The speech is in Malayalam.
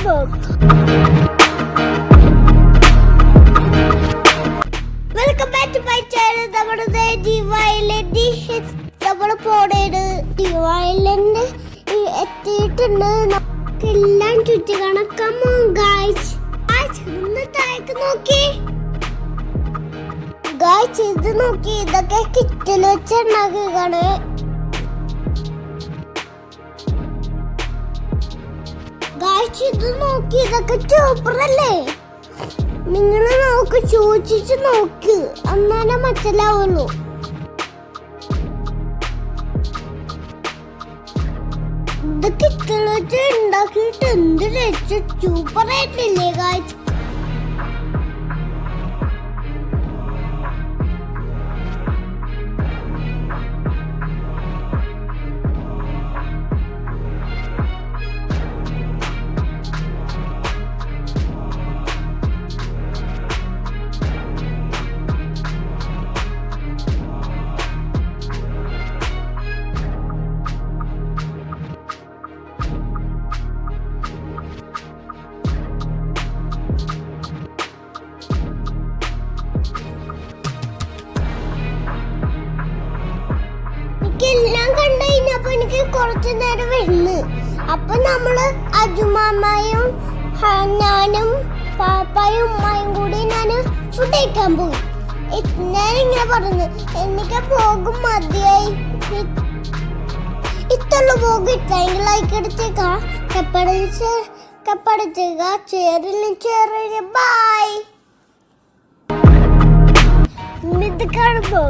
കാണുമ്പോൾ welcome back to my channel. നമ്മുടെ ഐലൻഡ് നമ്മൾ പോണേണ്. ഐലൻഡ് എത്തിയിട്ടുണ്ട്. നമുക്കെല്ലാം ചുറ്റി കാണാം. ഗായ്സ് ഒന്ന് താഴേക്ക് നോക്കി. ഗായ്സ് ഇത് നോക്കി, ഇതൊക്കെ കിച്ചണിൽ വെച്ചുണ്ടാക്കുകയാണ്. ഗായ്സ് ഇത് നോക്കി, ഇതൊക്കെ സൂപ്പറല്ലേ? നിങ്ങൾ നോക്ക്, ചോദിച്ചു നോക്ക്, എന്നാലേ മനസ്സിലാവുള്ളൂ. ഇതൊക്കെ ഇത്ര ഉണ്ടാക്കിയിട്ട് എന്ത് രക്ഷ, സൂപ്പറായിട്ടില്ലേ ഗായ്സ്? എല്ലാം കണ്ടു കഴിഞ്ഞപ്പോ എനിക്ക് കുറച്ചു നേരം വരുന്നു. അപ്പൊ നമ്മള് അജുമാമയും ഞാനും പാപ്പായും ഉമ്മയും കൂടി ഞാൻ ഫുഡ് കഴിക്കാൻ പോയി. ഞാൻ ഇങ്ങനെ പറഞ്ഞു, എനിക്ക് പോകും മതിയായി, ഇത്തുള്ള പോകും. ഇട്ടെങ്കിൽ ലൈക്ക് അടിച്ചേക്കാം, കപ്പടിച്ചേക്ക, ചേറിന് ബൈ. ഇത് കാണുമ്പോ